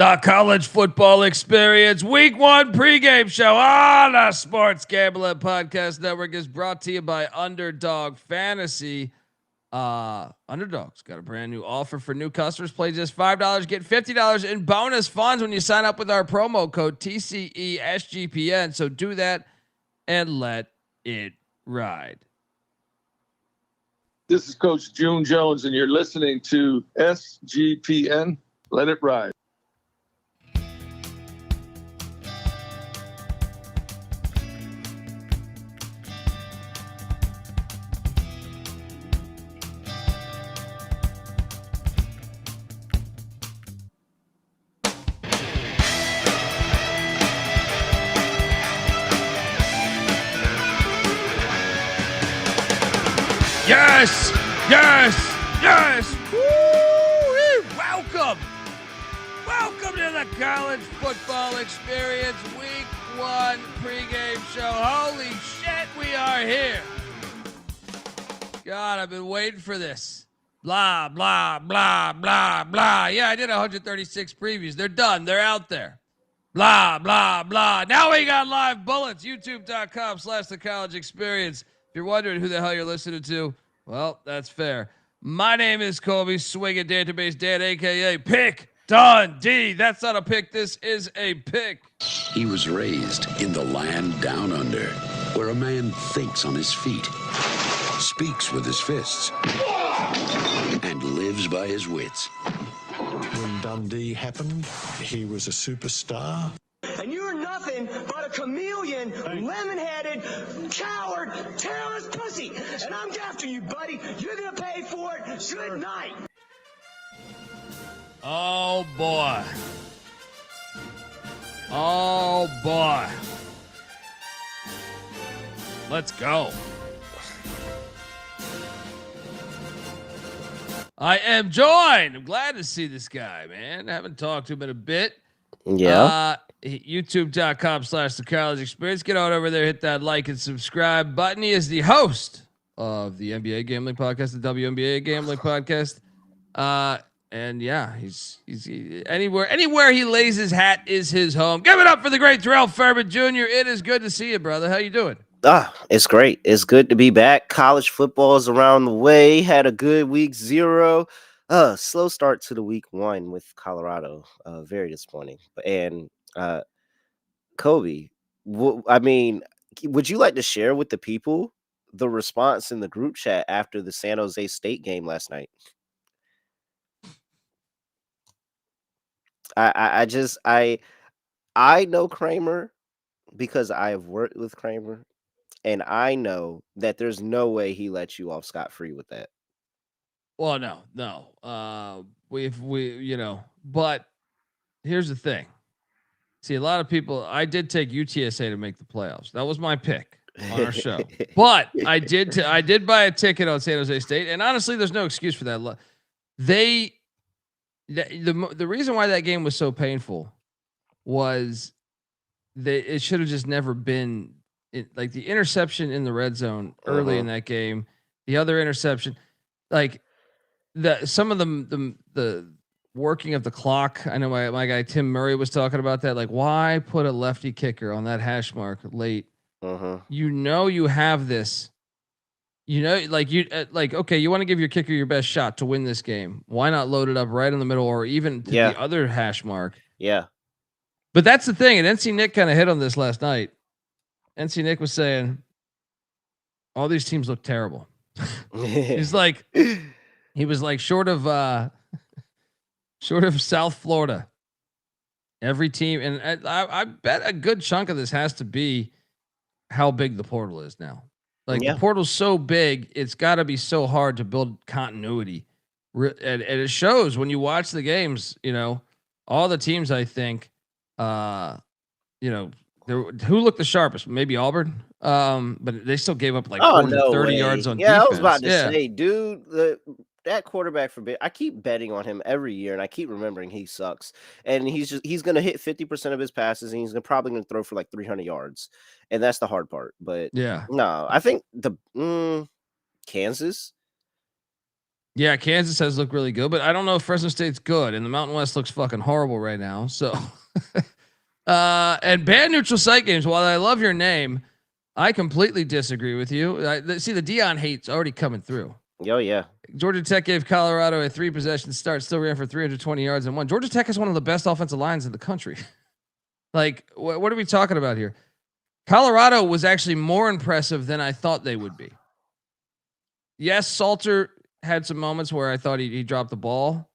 The college football experience week 1 pregame show on the Sports Gambling Podcast Network is brought to you by Underdog Fantasy. Underdog's got a brand new offer for new customers. Play just $5, get $50 in bonus funds when you sign up with our promo code TCESGPN. So do that and let it ride. This is Coach June Jones, and you're listening to SGPN. Let it ride. Yes, yes, yes. Woo! Welcome to the college football experience week 1 pregame show. Holy shit, we are here. God, I've been waiting for this. Blah, blah, blah, blah, blah. Yeah, I did 136 previews. They're done. They're out there. Blah, blah, blah. Now we got live bullets. YouTube.com/the college experience. If you're wondering who the hell you're listening to, well, that's fair. My name is Colby Swinging Database Dan, a.k.a. Pick Dundee. That's not a pick. This is a pick. He was raised in the land down under, where a man thinks on his feet, speaks with his fists, and lives by his wits. When Dundee happened, he was a superstar. And you're nothing but a chameleon, lemon-headed, coward, terrorist pussy. And I'm after you, buddy. You're going to pay for it. Good night. Oh, boy. Oh, boy. Let's go. I am joined. I'm glad to see this guy, man. I haven't talked to him in a bit. Yeah. YouTube.com/the college experience. Get on over there, hit that like and subscribe button. He is the host of the NBA gambling podcast, the WNBA gambling podcast. And yeah, he's anywhere he lays his hat is his home. Give it up for the great Terrell Furman Jr. It is good to see you, brother. How you doing? It's great. It's good to be back. College football is around the way. Had a good week 0. Slow start to the week 1 with Colorado. Very disappointing. And Kobe, would you like to share with the people the response in the group chat after the San Jose State game last night? I know Kramer because I have worked with Kramer, and I know that there's no way he let you off scot-free with that. Well, no. But here's the thing. See, a lot of people, I did take UTSA to make the playoffs. That was my pick on our show. But I did buy a ticket on San Jose State, and honestly, there's no excuse for that. The reason why that game was so painful was that it should have just never been like the interception in the red zone early in that game, the other interception, like some of the working of the clock. I know my guy Tim Murray was talking about that. Like, why put a lefty kicker on that hash mark late? You have this. Okay, you want to give your kicker your best shot to win this game. Why not load it up right in the middle or even to the other hash mark? Yeah. But that's the thing. And NC Nick kind of hit on this last night. NC Nick was saying, all these teams look terrible. He was like, short of South Florida, every team. And I bet a good chunk of this has to be how big the portal is now. The portal's so big, it's got to be so hard to build continuity. And it shows when you watch the games, all the teams, I think, who looked the sharpest? Maybe Auburn. But they still gave up 30 yards on defense. I was about to say, dude, that quarterback I keep betting on him every year, and I keep remembering he sucks. And he's going to hit 50% of his passes, and he's probably going to throw for 300 yards. And that's the hard part. But no, I think Kansas. Yeah, Kansas has looked really good, but I don't know if Fresno State's good, and the Mountain West looks fucking horrible right now. So, and bad neutral site games. While I love your name, I completely disagree with you. See, the Deion hate's already coming through. Yo, yeah. Georgia Tech gave Colorado a 3-possession start, still ran for 320 yards and won. Georgia Tech is one of the best offensive lines in the country. Like, what are we talking about here? Colorado was actually more impressive than I thought they would be. Yes, Salter had some moments where I thought he dropped the ball,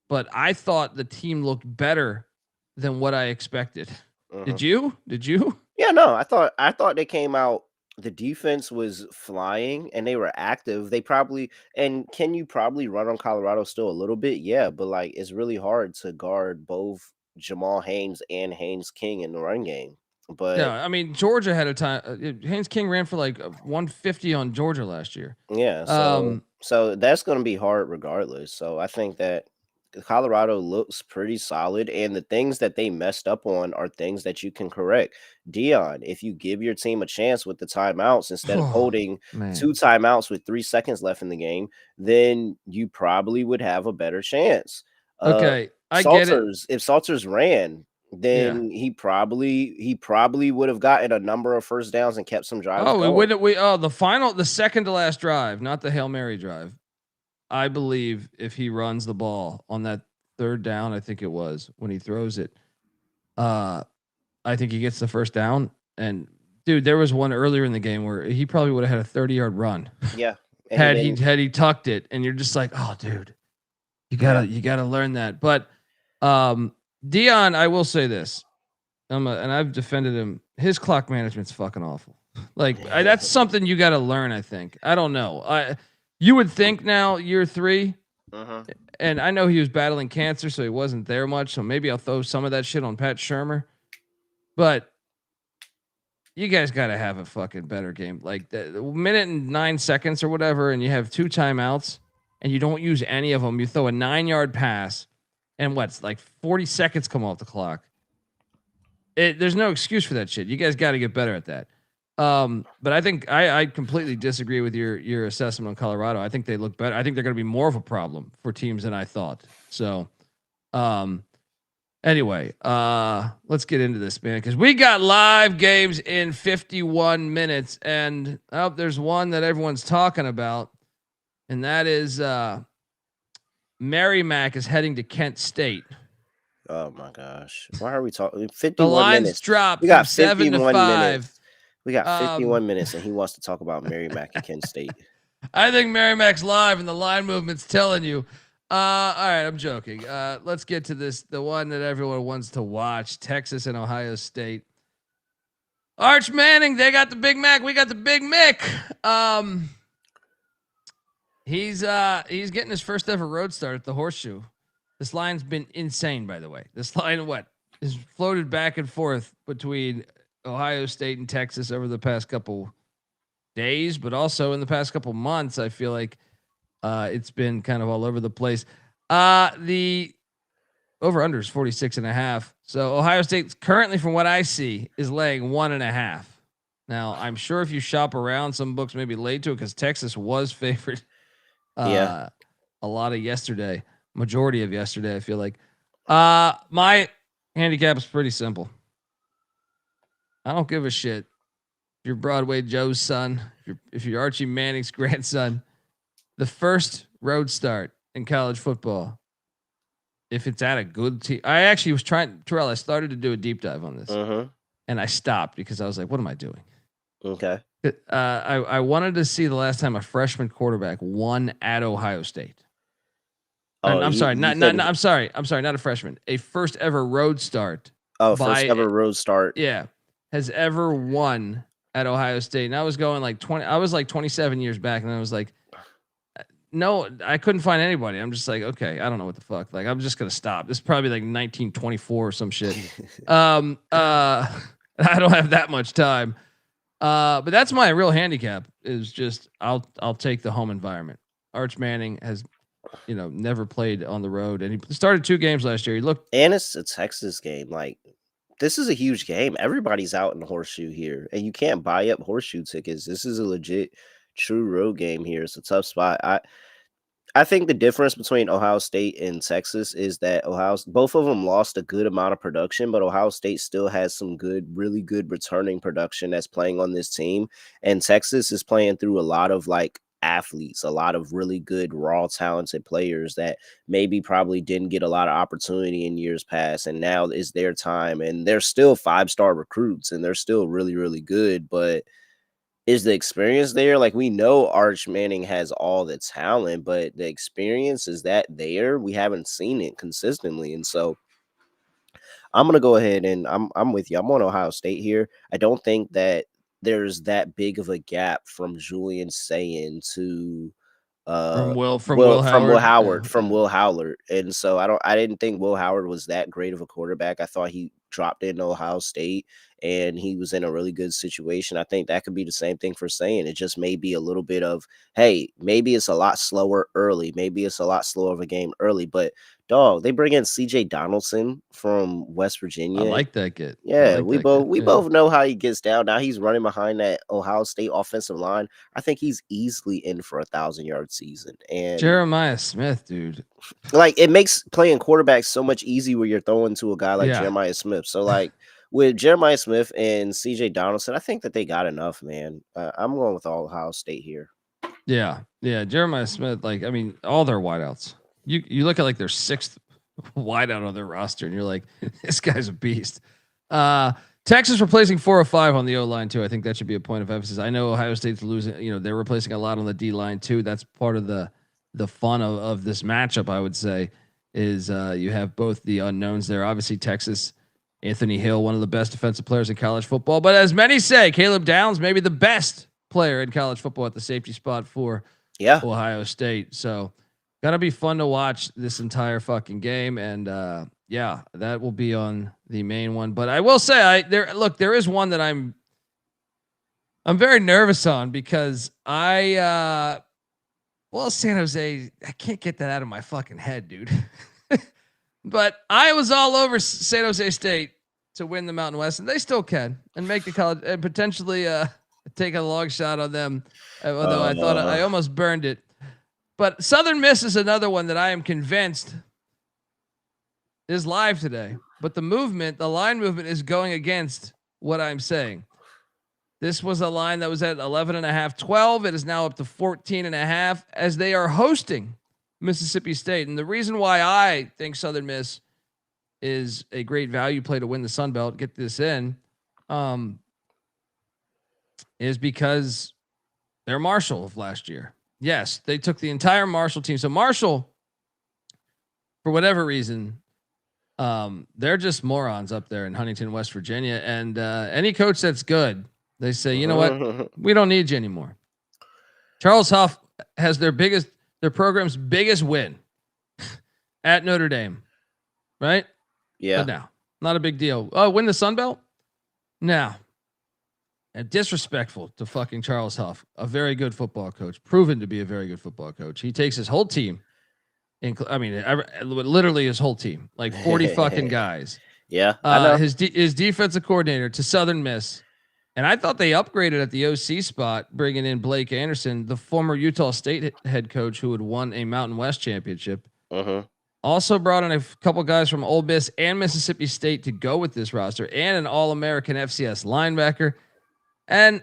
but I thought the team looked better than what I expected. Did you? Yeah, no, I thought they came out. The defense was flying and they were active. They probably, and can you probably run on Colorado still a little bit? Yeah, but like it's really hard to guard both Jamal Haynes and Haynes King in the run game. But Yeah, I mean Georgia had a time. Haynes King ran for like 150 on Georgia last year. yeah, so that's going to be hard regardless. So I think that Colorado looks pretty solid, and the things that they messed up on are things that you can correct. Deion, if you give your team a chance with the timeouts instead of holding 2 timeouts with 3 seconds left in the game, then you probably would have a better chance. Okay, I get it. If Salters ran, then he probably would have gotten a number of first downs and kept some drives going. The second to last drive, not the Hail Mary drive. I believe if he runs the ball on that third down, I think it was when he throws it, I think he gets the first down. And dude, there was one earlier in the game where he probably would have had a 30-yard run. Yeah. Had he tucked it, and you're just like, oh, dude, you gotta learn that. But Deion, I will say this, and I've defended him. His clock management's fucking awful. Like that's something you got to learn. I think. I don't know. You would think now year 3, and I know he was battling cancer, so he wasn't there much. So maybe I'll throw some of that shit on Pat Shurmur. But you guys got to have a fucking better game. Like the minute and 9 seconds or whatever, and you have 2 timeouts, and you don't use any of them. You throw a 9-yard pass, and what's like 40 seconds come off the clock. There's no excuse for that shit. You guys got to get better at that. But I think I completely disagree with your assessment on Colorado. I think they look better. I think they're going to be more of a problem for teams than I thought. So, anyway, let's get into this, man, because we got live games in 51 minutes, and there's one that everyone's talking about, and that is Merrimack is heading to Kent State. Oh my gosh, why are we talking? 51 the lines minutes. dropped. We got 7 to 5. Minutes. We got 51 minutes, and he wants to talk about Merrimack and Kent State. I think Merrimack's live, and the line movement's telling you. All right, I'm joking. Let's get to this. The one that everyone wants to watch: Texas and Ohio State. Arch Manning, they got the Big Mac. We got the Big Mick. He's getting his first ever road start at the Horseshoe. This line's been insane, by the way. This line, is floated back and forth between Ohio State and Texas over the past couple days, but also in the past couple months. I feel like it's been kind of all over the place. The over under is 46.5. So Ohio State currently, from what I see, is laying 1.5. Now I'm sure if you shop around, some books may be late to it because Texas was favored. A lot of yesterday, majority of yesterday. I feel like my handicap is pretty simple. I don't give a shit if you're Broadway Joe's son, if you're Archie Manning's grandson. The first road start in college football, if it's at a good team. I actually was trying, Terrell, I started to do a deep dive on this, and I stopped because I was like, what am I doing? Okay. I wanted to see the last time a freshman quarterback won at Ohio State. I'm sorry, not a freshman. A first ever road start. First ever road start. Yeah. Has ever won at Ohio State. And I was going like 27 years back, and I was like, no, I couldn't find anybody. I'm just like, okay, I don't know what the fuck. Like, I'm just gonna stop. This is probably like 1924 or some shit. I don't have that much time. But that's my real handicap, is just I'll take the home environment. Arch Manning has, never played on the road, and he started 2 games last year. He looked, and it's a Texas game. Like, this is a huge game. Everybody's out in the Horseshoe here, and you can't buy up Horseshoe tickets. This is a legit, true road game here. It's a tough spot. I think the difference between Ohio State and Texas is that both of them lost a good amount of production, but Ohio State still has some really good returning production that's playing on this team. And Texas is playing through a lot of like athletes, a lot of really good, raw, talented players that maybe probably didn't get a lot of opportunity in years past. And now is their time. And they're still 5-star recruits and they're still really, really good. But is the experience there? Like, we know Arch Manning has all the talent, but the experience, is that there? We haven't seen it consistently. And so I'm gonna go ahead and I'm with you. I'm on Ohio State here. I don't think that there's that big of a gap from Julian Sayin to Will Howard. From Will Howard. And so I didn't think Will Howard was that great of a quarterback. I thought he dropped into Ohio State and he was in a really good situation. I think that could be the same thing for Saying. It just may be a little bit of, hey, maybe it's a lot slower early. Maybe it's a lot slower of a game early. But dog, they bring in CJ Donaldson from West I Virginia. like that kid. Yeah, we both know how he gets down. Now he's running behind that Ohio State offensive line. I think he's easily in for 1,000-yard season. And Jeremiah Smith, dude. like, it makes playing quarterback so much easier when you're throwing to a guy like Yeah. Jeremiah Smith. So like with Jeremiah Smith and CJ Donaldson, I think that they got enough, man. I'm going with Ohio State here. Yeah. Jeremiah Smith, like, I mean, all their wideouts. You look at like their sixth wideout on their roster, and you're like, this guy's a beast. Texas replacing 4 or 5 on the O line too. I think that should be a point of emphasis. I know Ohio State's losing. You know, they're replacing a lot on the D line too. That's part of the fun of this matchup. I would say is you have both the unknowns there. Obviously, Texas, Anthony Hill, one of the best defensive players in college football, but as many say, Caleb Downs, maybe the best player in college football at the safety spot for Ohio State. So gotta be fun to watch this entire fucking game. And yeah, that will be on the main one. But I will say, there is one that I'm very nervous on because San Jose, I can't get that out of my fucking head, dude. But I was all over San Jose State to win the Mountain West, and they still can and make the college and potentially take a long shot on them. Although I thought I almost burned it. But Southern Miss is another one that I am convinced is live today. But the line movement is going against what I'm saying. This was a line that was at 11.5, 12. It is now up to 14.5 as they are hosting Mississippi State. And the reason why I think Southern Miss is a great value play to win the Sun Belt, get this in, is because they're Marshall of last year. Yes, they took the entire Marshall team. So Marshall, for whatever reason, they're just morons up there in Huntington, West Virginia. And any coach that's good, they say, you know what? We don't need you anymore. Charles Huff has their program's biggest win at Notre Dame, right? Yeah. But now, not a big deal. Oh, win the Sun Belt? Now. And disrespectful to fucking Charles Huff, a very good football coach, proven to be a very good football coach. He takes his whole team, literally his whole team, like 40 fucking guys. Yeah, I know. His defensive coordinator to Southern Miss, and I thought they upgraded at the OC spot, bringing in Blake Anderson, the former Utah State head coach who had won a Mountain West championship. Also brought in a couple guys from Ole Miss and Mississippi State to go with this roster, and an All-American FCS linebacker. And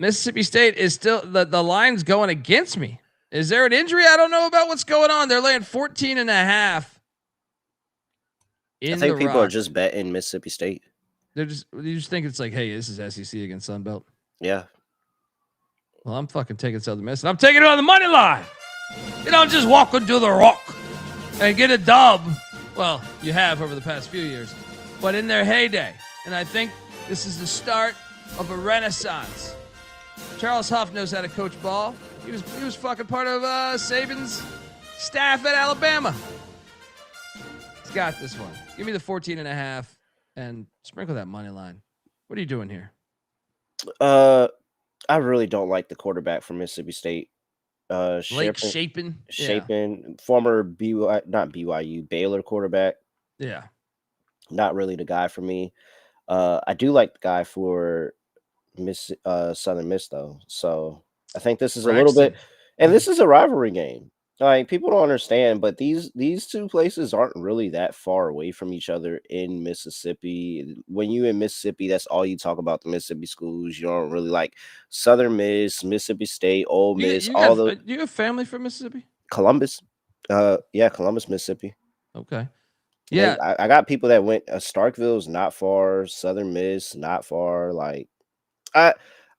Mississippi State is still the line's going against me. Is there an injury? I don't know about what's going on. They're laying 14.5. I think people are just betting Mississippi State. You just think it's like, hey, this is SEC against Sun Belt. Yeah. Well, I'm fucking taking Southern Miss, and I'm taking it on the money line. You don't just walk into the rock and get a dub. Well, you have over the past few years, but in their heyday. And I think this is the start of a renaissance. Charles Huff knows how to coach ball. He was fucking part of Saban's staff at Alabama. He's got this one. Give me the 14.5 and sprinkle that money line. What are you doing here? I really don't like the quarterback from Mississippi State. Blake Shapen, former Baylor quarterback. Yeah, not really the guy for me. I do like the guy for Southern Miss though. So I think this is a little bit, and this is a rivalry game. Like people don't understand, but these two places aren't really that far away from each other in Mississippi. When you in Mississippi, that's all you talk about, the Mississippi schools. You don't really like Southern Miss, Mississippi State, Ole Miss, all the Do you have family from Mississippi? Columbus. Yeah, Columbus, Mississippi. Okay. They, Yeah. I got people that went. Starkville's not far. Southern Miss not far. Like I,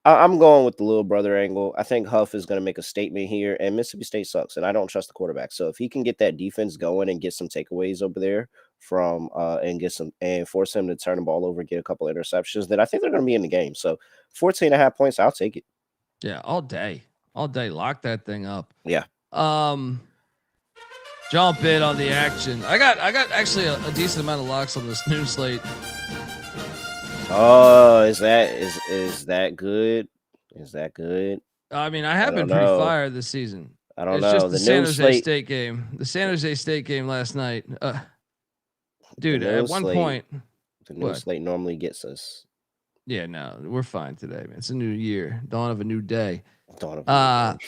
I'm going with the little brother angle. I think Huff is going to make a statement here, and Mississippi State sucks, and I don't trust the quarterback. So if he can get that defense going and get some takeaways over there from and get some and force him to turn the ball over, get a couple of interceptions, then I think they're going to be in the game. So 14.5 points, I'll take it. Yeah, all day. Lock that thing up. Yeah. Jump in on the action. I got actually a decent amount of locks on this new slate. Oh, is that good? Is that good? I mean, I have been pretty fired this season. I don't it's know. Just the San Jose slate, State game. The San Jose State game last night. Dude, at one point, the new slate normally gets us. Yeah, no, we're fine today, man. It's a new year, dawn of a new day. Dawn of a new day.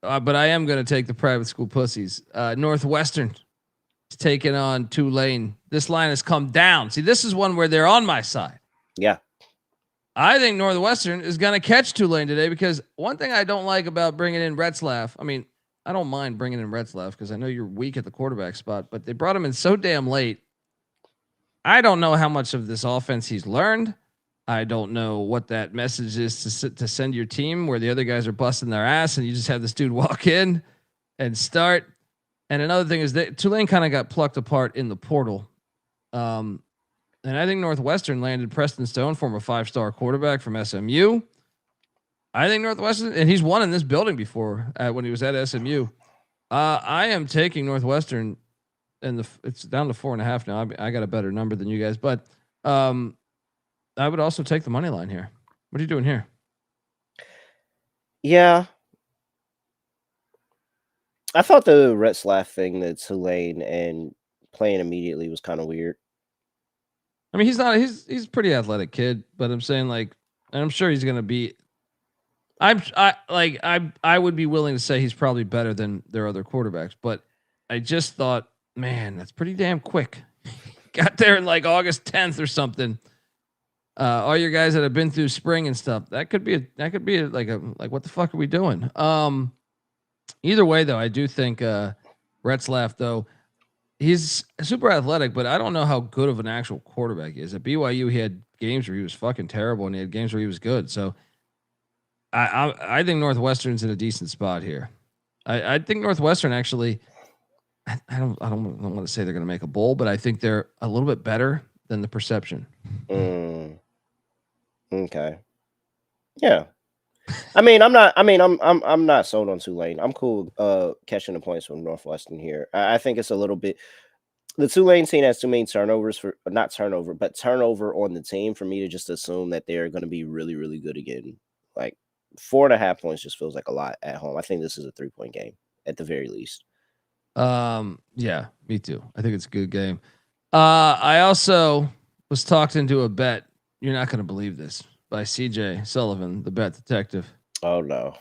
But I am going to take the private school pussies. Northwestern is taking on Tulane. This line has come down. See, this is one where they're on my side. Yeah. I think Northwestern is going to catch Tulane today because one thing I don't like about bringing in Retzlaff, I mean, I don't mind bringing in Retzlaff because I know you're weak at the quarterback spot, but they brought him in so damn late. I don't know how much of this offense he's learned. I don't know what that message is to send your team where the other guys are busting their ass and you just have this dude walk in and start. And another thing is that Tulane kind of got plucked apart in the portal. And I think Northwestern landed Preston Stone, former 5-star quarterback from SMU. I think Northwestern, and he's won in this building before when he was at SMU. I am taking Northwestern, and it's down to 4.5 now. I got a better number than you guys, but I would also take the money line here. What are you doing here? Yeah. I thought the Retzlaff thing, the Tulane and playing immediately was kind of weird. I mean, he's a pretty athletic kid, but I'm saying like, and I'm sure he's going to be, I would be willing to say he's probably better than their other quarterbacks, but I just thought, man, that's pretty damn quick. Got there in like August 10th or something. All your guys that have been through spring and stuff, that could be like what the fuck are we doing? Either way though, I do think Retzlaff though, he's super athletic, but I don't know how good of an actual quarterback he is. At BYU, he had games where he was fucking terrible, and he had games where he was good. So I think Northwestern's in a decent spot here. I think Northwestern actually, I don't want to say they're going to make a bowl, but I think they're a little bit better than the perception. Okay. Yeah. I'm not sold on Tulane. I'm cool catching the points from Northwestern here. I think it's a little bit, the Tulane team has too many turnover on the team for me to just assume that they're going to be really, really good again. Like 4.5 points just feels like a lot at home. I think this is a 3-point game at the very least. Yeah, me too. I think it's a good game. I also was talked into a bet. You're not going to believe this, by CJ Sullivan, the bet detective. Oh no.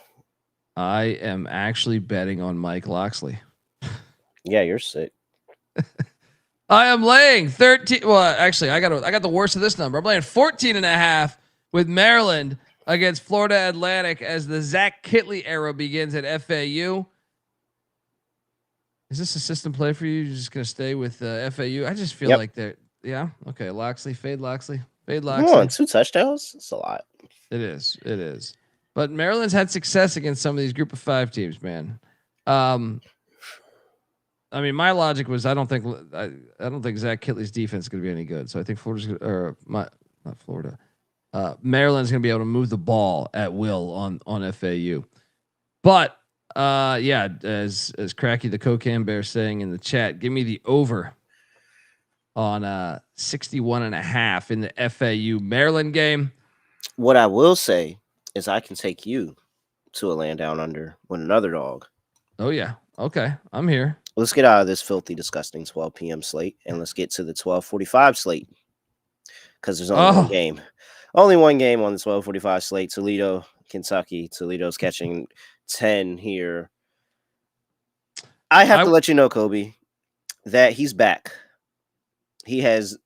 I am actually betting on Mike Loxley. Yeah, you're sick. I am laying 13. Well, actually, I got the worst of this number. I'm laying 14.5 with Maryland against Florida Atlantic as the Zach Kitley era begins at FAU. Is this a system play for you? You're just going to stay with FAU? I just feel like they're, yeah. Okay. Loxley, fade Loxley. Fade Loxley. Come on, 2 touchdowns? It's a lot. It is. But Maryland's had success against some of these group of 5 teams, man. I mean, my logic was I don't think Zach Kitley's defense is going to be any good. So I think Maryland's going to be able to move the ball at will on FAU. But yeah, as Cracky the Cocaine Bear saying in the chat, give me the over on 61.5 in the FAU Maryland game. What I will say is I can take you to a land down under with another dog. Oh yeah. Okay. I'm here. Let's get out of this filthy, disgusting 12 p.m. slate and let's get to the 12:45 slate. Because there's only one game. Only one game on the 12:45 slate. Toledo, Kentucky. Toledo's catching 10 here. I have to let you know, Kobe, that he's back. He has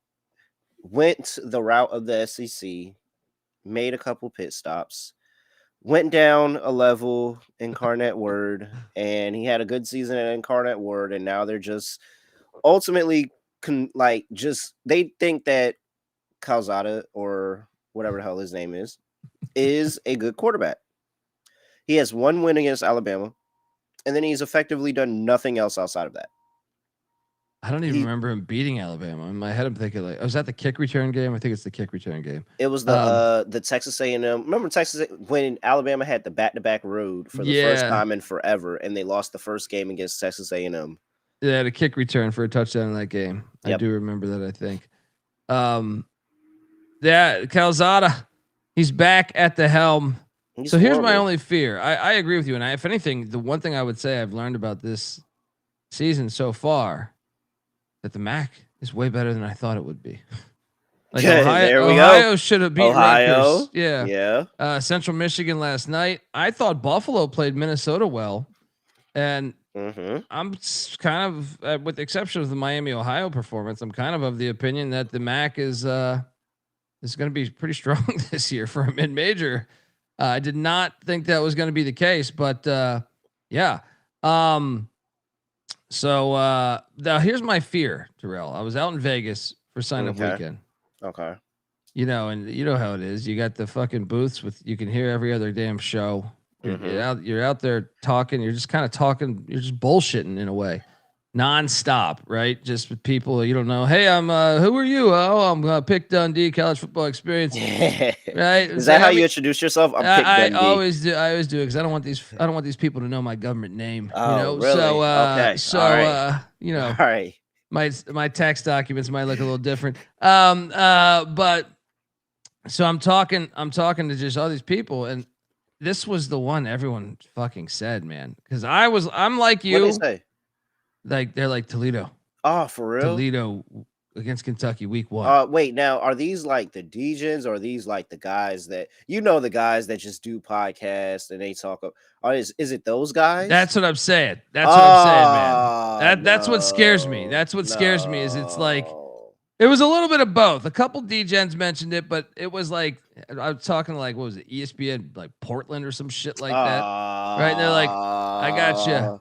went the route of the SEC, made a couple pit stops, went down a level Incarnate Word, and he had a good season at Incarnate Word, and now they're just ultimately they think that Calzada, or whatever the hell his name is a good quarterback. He has one win against Alabama, and then he's effectively done nothing else outside of that. I don't even remember him beating Alabama. In my head, I'm thinking like, was that the kick return game? I think it's the kick return game. It was the Texas A&M. Remember Texas when Alabama had the back-to-back road for the first time in forever, and they lost the first game against Texas A&M. They had a kick return for a touchdown in that game. Yep. I do remember that. I think. Calzada, he's back at the helm. So here's my only fear. I agree with you, and if anything, the one thing I would say I've learned about this season so far, that the MAC is way better than I thought it would be. Like Ohio should have beat Rutgers. Yeah. Central Michigan last night. I thought Buffalo played Minnesota well, and I'm kind of, with the exception of the Miami Ohio performance, I'm kind of the opinion that the MAC is going to be pretty strong this year for a mid-major. I did not think that was going to be the case, but yeah. So now here's my fear, Terrell. I was out in Vegas for sign up weekend. Okay. You know, and you know how it is. You got the fucking booths you can hear every other damn show. You're out there talking. You're just kind of talking. You're just bullshitting in a way, nonstop, right? Just with people you don't know. Hey, I'm who are you? Oh, I'm Pick Dundee College Football Experience. Right? Is that how you introduce yourself? I'm Pick Dundee. I always do it because I don't want these people to know my government name. Oh, you know? Really? Okay. You know, all right. My tax documents might look a little different. But so I'm talking to just all these people, and this was the one everyone fucking said, man. Because I'm like you. What did they say? Like they're like Toledo. Oh, for real? Toledo against Kentucky week 1. Wait, now are these like the DJs, or are these like the guys that the guys that just do podcasts and they talk? Is it those guys? That's what I'm saying. That's what I'm saying, man. That's what scares me. That's what scares me. Is it's like it was a little bit of both. A couple DJs mentioned it, but it was like I was talking like what was it, ESPN, like Portland or some shit like that, right? And they're like, I got you.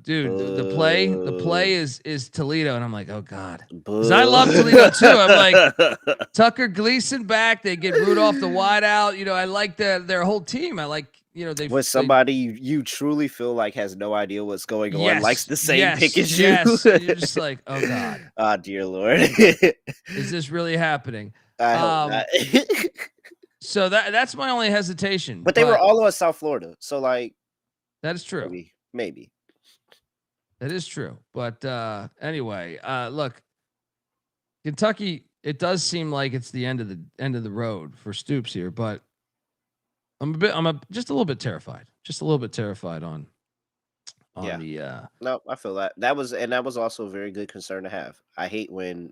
Dude, the play is Toledo. And I'm like, oh God. Because I love Toledo too. I'm like, Tucker Gleason back. They get Rudolph the wide out. You know, I like their whole team. I like, you know, with somebody you truly feel like has no idea what's going on, likes the same pick as you. Yes. You're just like, oh God. Oh, dear Lord. Is this really happening? I hope not. So that's my only hesitation. But they were all on South Florida. So like, that is true. Maybe. That is true. But anyway, look, Kentucky, it does seem like it's the end of the road for Stoops here, but I'm just a little bit terrified. Just a little bit terrified on the No, I feel that. That was also a very good concern to have. I hate when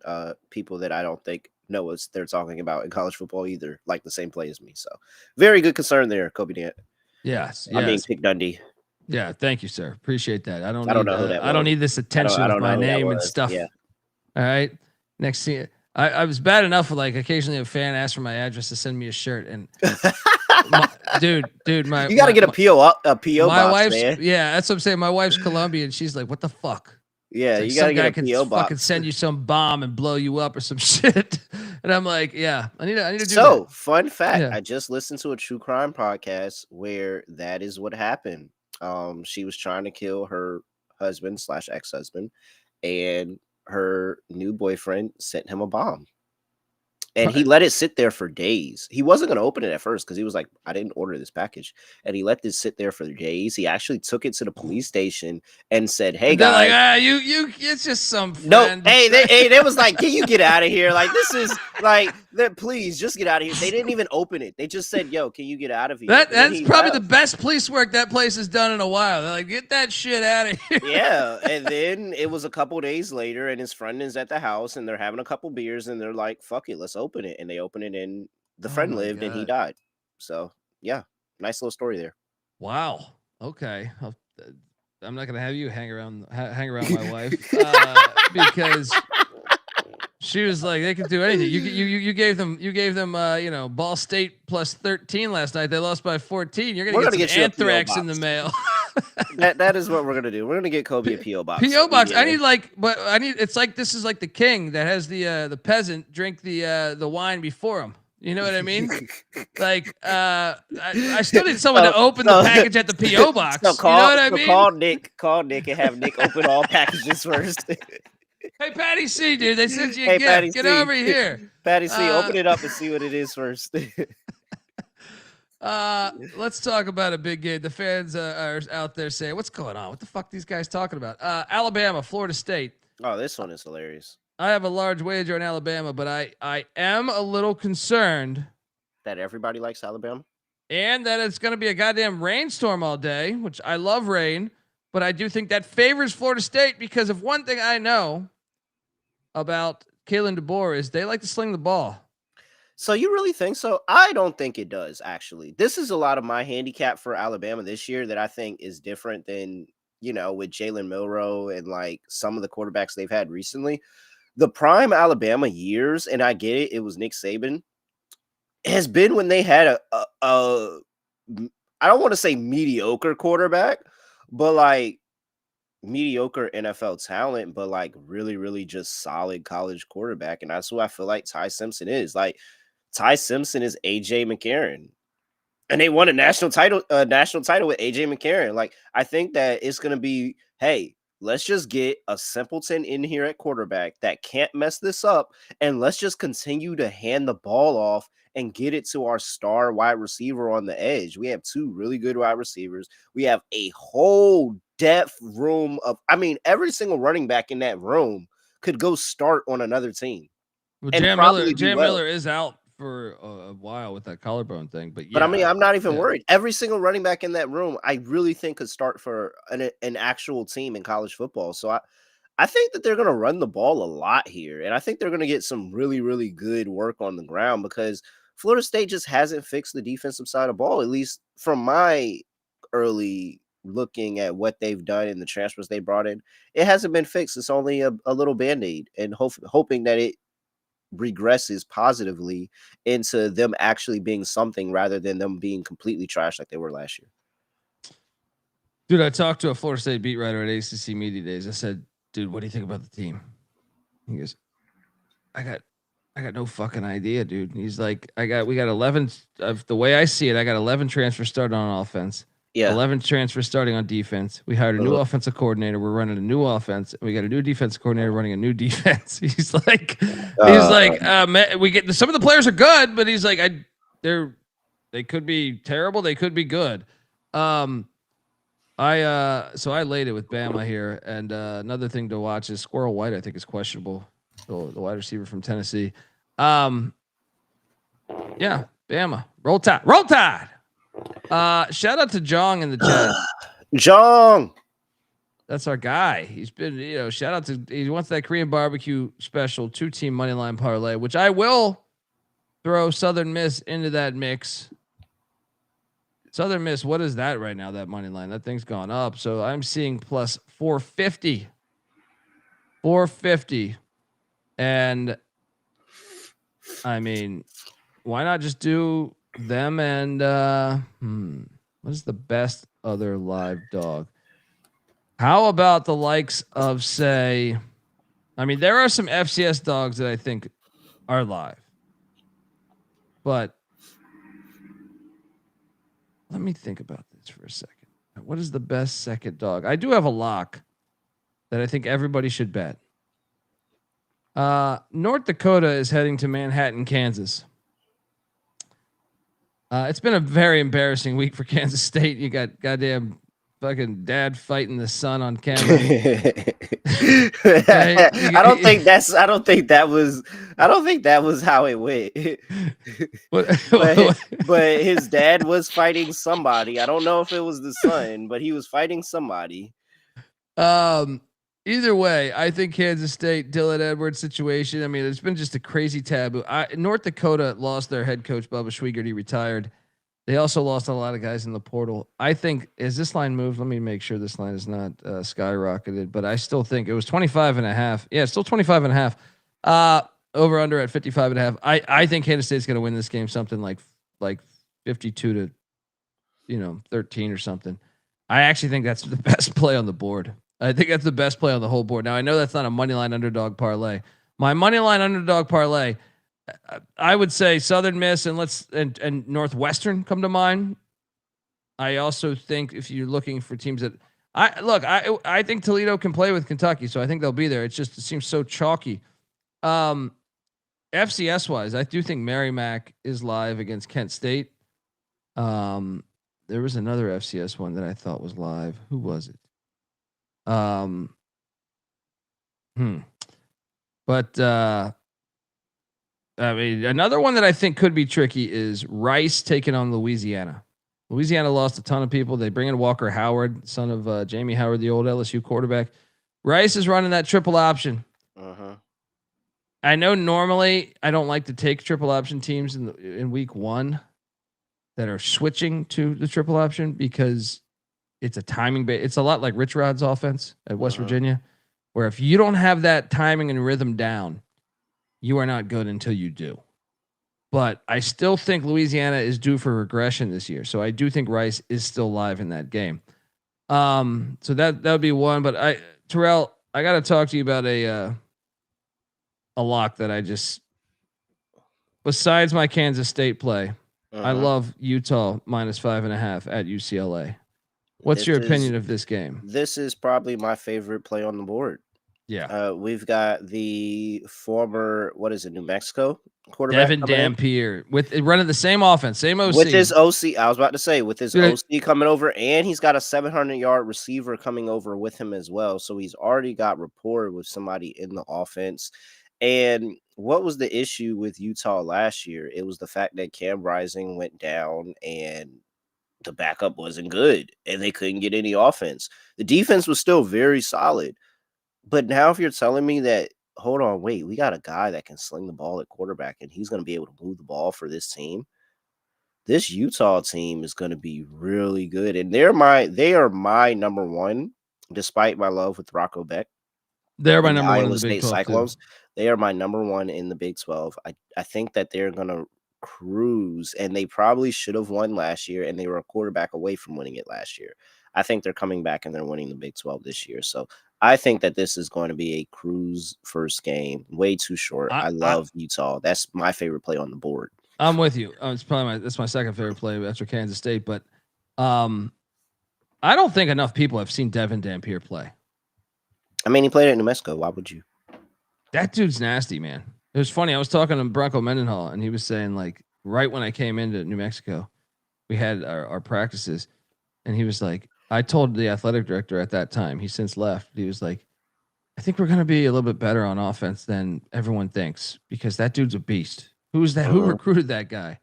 people that I don't think know what they're talking about in college football either like the same play as me. So very good concern there, Kobe Dant. Yes. I mean Pick Dundee. Yeah, thank you, sir. Appreciate that. I don't I don't need this attention with my name and stuff. Yeah. All right. Next thing, I was bad enough with like occasionally a fan asked for my address to send me a shirt, and dude, you got to get a PO box, wife's, man. Yeah, that's what I'm saying. My wife's Colombian. She's like, what the fuck? Yeah, like, you got to get a PO box. Fucking send you some bomb and blow you up or some shit. And I'm like, yeah, I need to do that. So, fun fact, I just listened to a true crime podcast where that is what happened. She was trying to kill her husband / ex-husband, and her new boyfriend sent him a bomb. And he let it sit there for days. He wasn't going to open it at first because he was like, I didn't order this package. And he let this sit there for days. He actually took it to the police station and said, hey, guys. Like, you, it's just some friend. No, they was like, can you get out of here? Like, this is like, please just get out of here. They didn't even open it. They just said, yo, can you get out of here? That's probably the best police work that place has done in a while. They're like, get that shit out of here. Yeah. And then it was a couple days later, and his friend is at the house, and they're having a couple beers, and they're like, fuck it, let's open it. And they open it, and the friend lived, and he died. So yeah, nice little story there. Wow. Okay. I'm not gonna have you hang around my wife because she was like they could do anything. You gave them Ball State plus 13 last night. They lost by 14. You're gonna get some anthrax in the mail. that is what we're gonna do. We're gonna get Kobe a PO box. PO box. I need it's like this is like the king that has the peasant drink the wine before him. You know what I mean? Like I still need someone to open the package at the PO box. You know what I mean? Call Nick and have Nick open all packages first. Hey, Patty C, dude, they sent you a gift. Get over here. Patty C, open it up and see what it is first. Let's talk about a big game. The fans are out there saying, what's going on? What the fuck these guys talking about? Alabama, Florida State. Oh, this one is hilarious. I have a large wager on Alabama, but I am a little concerned that everybody likes Alabama and that it's going to be a goddamn rainstorm all day, which I love rain, but I do think that favors Florida State because of one thing I know about Kalen DeBoer is they like to sling the ball. So you really think so? I don't think it does, actually. This is a lot of my handicap for Alabama this year that I think is different than, with Jalen Milroe and like some of the quarterbacks they've had recently. The prime Alabama years, and I get it, it was Nick Saban, has been when they had a I don't want to say mediocre quarterback, but like mediocre NFL talent, but like really, really just solid college quarterback. And that's what I feel like Ty Simpson is. Like Ty Simpson is AJ McCarron. And they won a national title with AJ McCarron. Like, I think that it's gonna be, hey, let's just get a simpleton in here at quarterback that can't mess this up. And let's just continue to hand the ball off and get it to our star wide receiver on the edge. We have two really good wide receivers. We have a whole depth room of, every single running back in that room could go start on another team. Well, Jam Miller is out for a while with that collarbone thing, but yeah. But I'm not even worried. Every single running back in that room, I really think could start for an actual team in college football. So I think that they're going to run the ball a lot here, and I think they're going to get some really, really good work on the ground because Florida State just hasn't fixed the defensive side of the ball, at least from my early looking at what they've done and the transfers they brought in. It hasn't been fixed. It's only a little Band-Aid, and hoping that it regresses positively into them actually being something rather than them being completely trash like they were last year. Dude, I talked to a Florida State beat writer at ACC Media Days. I said, dude, what do you think about the team? He goes, I got no fucking idea, dude. He's like, we got 11 of the way I see it. I got 11 transfers starting on offense. Yeah. 11 transfers starting on defense. We hired a new offensive coordinator. We're running a new offense. We got a new defensive coordinator running a new defense. He's like, we get some of the players are good, but he's like, they could be terrible. They could be good. So I laid it with Bama here. And another thing to watch is Squirrel White, I think is questionable. The wide receiver from Tennessee. Yeah, Bama. Roll Tide. Shout out to Jong in the chat. Jong. That's our guy. He's been, shout out to, he wants that Korean barbecue special 2-team money line parlay, which I will throw Southern Miss into that mix. Southern Miss, what is that right now? That money line, that thing's gone up. So I'm seeing plus 450. 450. And why not just do them and what is the best other live dog? How about the likes of, say, there are some FCS dogs that I think are live, but let me think about this for a second. What is the best second dog? I do have a lock that I think everybody should bet. North Dakota is heading to Manhattan, Kansas. It's been a very embarrassing week for Kansas State. You got goddamn fucking dad fighting the son on camera. I don't think that was how it went. but his dad was fighting somebody. I don't know if it was the son, but he was fighting somebody. Either way, I think Kansas State, Dylan Edwards situation. It's been just a crazy taboo. North Dakota lost their head coach, Bubba Schwiegert. He retired. They also lost a lot of guys in the portal. I think as this line moved, let me make sure this line is not skyrocketed, but I still think it was 25.5. Yeah, it's still 25.5. Over under at 55.5. I think Kansas State's going to win this game something like 52 to 13 or something. I actually think that's the best play on the board. I think that's the best play on the whole board. Now I know that's not a money line underdog parlay. My money line underdog parlay, I would say Southern Miss and Northwestern come to mind. I also think if you're looking for teams that I think Toledo can play with Kentucky, so I think they'll be there. It seems so chalky. FCS wise, I do think Merrimack is live against Kent State. There was another FCS one that I thought was live. Who was it? But I mean, another one that I think could be tricky is Rice taking on Louisiana. Louisiana lost a ton of people. They bring in Walker Howard, son of Jamie Howard, the old LSU quarterback. Rice is running that triple option. I know normally I don't like to take triple option teams in week 1 that are switching to the triple option because it's a timing base. It's a lot like Rich Rod's offense at West Virginia, where if you don't have that timing and rhythm down, you are not good until you do. But I still think Louisiana is due for regression this year. So I do think Rice is still live in that game. So that would be one. But Terrell, I got to talk to you about a lock that I just, besides my Kansas State play, I love Utah -5.5 at UCLA. What's your opinion of this game? This is probably my favorite play on the board. Yeah. We've got the former, New Mexico quarterback? Devin Dampier with running the same offense, same OC. With his OC, I was about to say, with his OC coming over, and he's got a 700-yard receiver coming over with him as well. So he's already got rapport with somebody in the offense. And what was the issue with Utah last year? It was the fact that Cam Rising went down and the backup wasn't good and they couldn't get any offense. The defense was still very solid. But now if you're telling me that, hold on, wait, we got a guy that can sling the ball at quarterback and he's going to be able to move the ball for this team. This Utah team is going to be really good. And they are my number one, despite my love with Rocco Beck. They're my number one in Iowa the Big State 12 Cyclones. too. They are my number one in the Big 12. I think that they're going to cruise, and they probably should have won last year, and they were a quarterback away from winning it last year. I think they're coming back and they're winning the Big 12 this year. So I think that this is going to be a cruise first game. Way too short. I love Utah. That's my favorite play on the board. I'm with you. It's probably that's my second favorite play after Kansas State. But I don't think enough people have seen Devin Dampier play. I mean, he played at New Mexico. Why would you? That dude's nasty, man. It was funny. I was talking to Bronco Mendenhall, and he was saying, like, right when I came into New Mexico, we had our practices, and he was like, I told the athletic director at that time, he's since left, he was like, I think we're going to be a little bit better on offense than everyone thinks because that dude's a beast. Who's that? Who recruited that guy?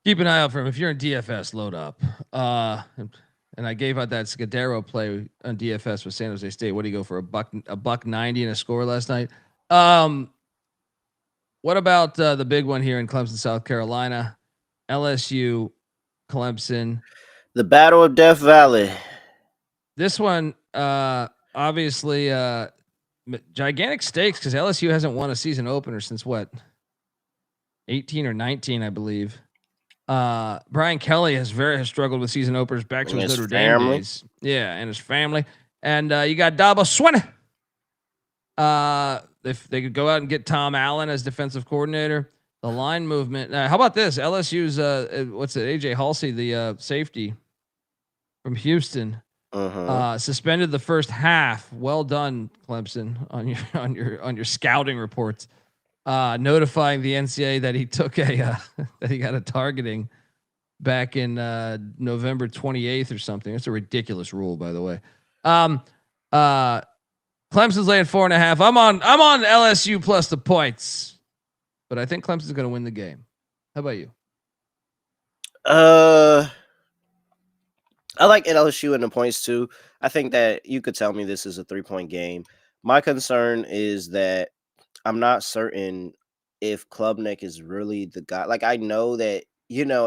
Keep an eye out for him. If you're in DFS, load up. And I gave out that Scudero play on DFS with San Jose State. What do you go for? $1.90 and a score last night? What about the big one here in Clemson, South Carolina? LSU, Clemson. The Battle of Death Valley. This one, obviously, gigantic stakes because LSU hasn't won a season opener since what? 18 or 19, I believe. Brian Kelly has struggled with season openers back to his Notre Dame days. Yeah, and his family. And you got Dabo Swinney. If they could go out and get Tom Allen as defensive coordinator, the line movement. How about this? LSU's AJ Halsey, the safety from Houston, suspended the first half. Well done, Clemson, on your scouting reports. Notifying the NCAA that he took that he got a targeting back in November 28th or something. It's a ridiculous rule, by the way. Clemson's laying 4.5. I'm on LSU plus the points, but I think Clemson's going to win the game. How about you? I like LSU in the points too. I think that you could tell me this is a 3-point game. My concern is that I'm not certain if Klubnik is really the guy. Like, I know that,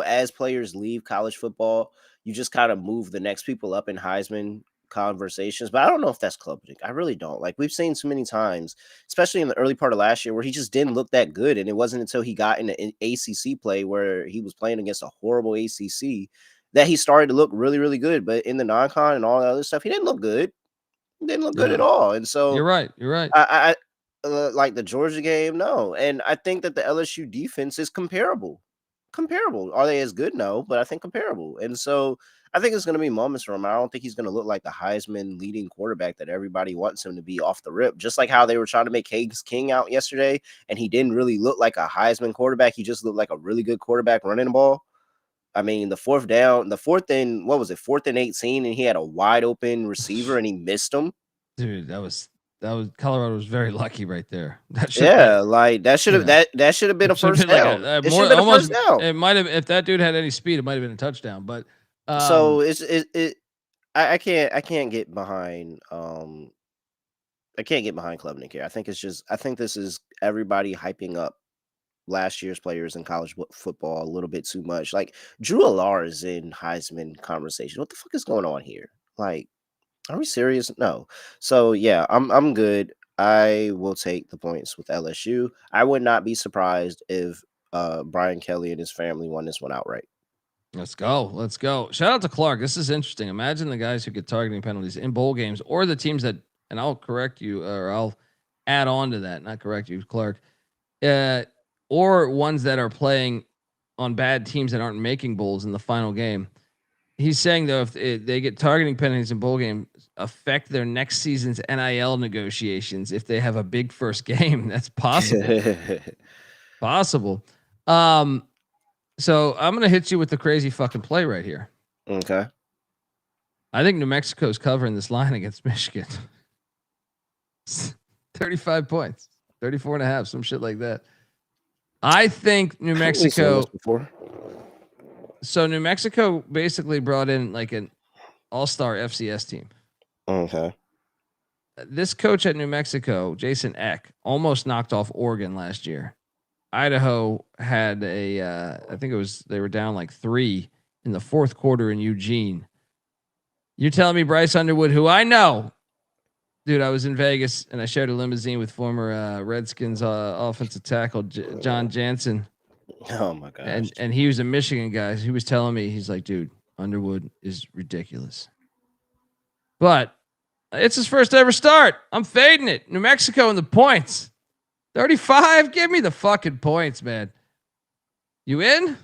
as players leave college football, you just kind of move the next people up in Heisman conversations. But I don't know if that's Klubnik. I really don't. Like, we've seen so many times, especially in the early part of last year, where he just didn't look that good. And it wasn't until he got into ACC play where he was playing against a horrible ACC that he started to look really, really good. But in the non-con and all that other stuff, he didn't look good. He didn't look good at all. And so You're right. You're right. I like the Georgia game, no. And I think that the LSU defense is comparable. Comparable. Are they as good? No, but I think comparable. And so I think it's going to be moments for him. I don't think he's going to look like the Heisman leading quarterback that everybody wants him to be off the rip. Just like how they were trying to make Hayes King out yesterday, and he didn't really look like a Heisman quarterback. He just looked like a really good quarterback running the ball. I mean, the fourth and 18, and he had a wide open receiver and he missed him. Dude, that was Colorado was very lucky right there. That should that should have been a first down. It should have been a first down. It might have, if that dude had any speed, it might have been a touchdown. But so I can't get behind Klubnik here. I think this is everybody hyping up last year's players in college football a little bit too much. Like, Drew Allar is in Heisman conversation. What the fuck is going on here? Like, are we serious? No. So yeah, I'm good. I will take the points with LSU. I would not be surprised if Brian Kelly and his family won this one outright. Let's go. Shout out to Clark. This is interesting. Imagine the guys who get targeting penalties in bowl games, or the teams that, and I'll correct you, or I'll add on to that, not correct you, Clark, or ones that are playing on bad teams that aren't making bowls in the final game. He's saying, though, if they get targeting penalties in bowl games, affect their next season's NIL negotiations if they have a big first game. That's possible. Possible. So I'm going to hit you with the crazy fucking play right here. Okay. I think New Mexico's covering this line against Michigan. 35 points, 34.5, some shit like that. I think New Mexico. So New Mexico basically brought in like an all-star FCS team. Okay. This coach at New Mexico, Jason Eck, almost knocked off Oregon last year. Idaho had I think they were down like 3 in the fourth quarter in Eugene. You're telling me Bryce Underwood, who I know, dude, I was in Vegas and I shared a limousine with former Redskins offensive tackle John Jansen. Oh my gosh. And he was a Michigan guy. He was telling me, he's like, dude, Underwood is ridiculous. But it's his first ever start. I'm fading it. New Mexico in the points. 35. Give me the fucking points, man. You in?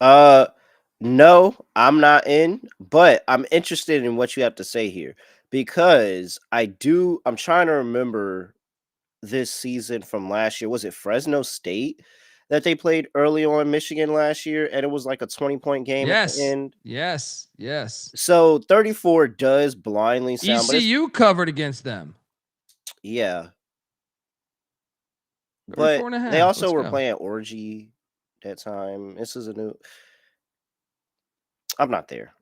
No, I'm not in, but I'm interested in what you have to say here because I'm trying to remember this season from last year. Was it Fresno State that they played early on Michigan last year? And it was like a 20-point game at the end. Yes. So 34 does blindly sound. ECU covered against them. Yeah. But they also were playing Orgy that time. This is I'm not there,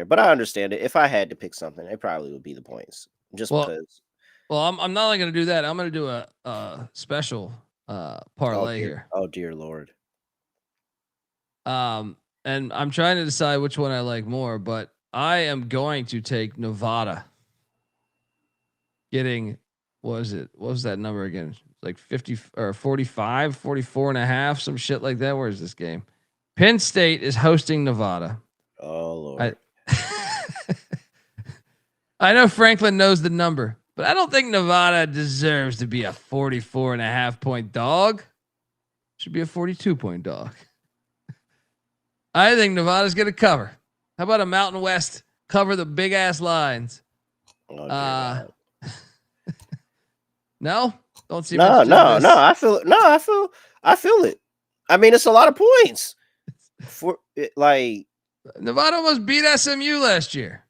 but I understand it. If I had to pick something, it probably would be the points, because. Well, I'm not only going to do that. I'm going to do a special parlay here. Oh dear Lord. And I'm trying to decide which one I like more, but I am going to take Nevada. Getting, what was that number again? Like 50 or 45, 44.5, some shit like that. Where's this game? Penn State is hosting Nevada. Oh Lord. I know Franklin knows the number, but I don't think Nevada deserves to be a 44.5 point dog. Should be a 42-point dog. I think Nevada's going to cover. How about a Mountain West cover the big ass lines? Oh, no, don't see. No. I feel it. I mean, it's a lot of points for like. Nevada almost beat SMU last year.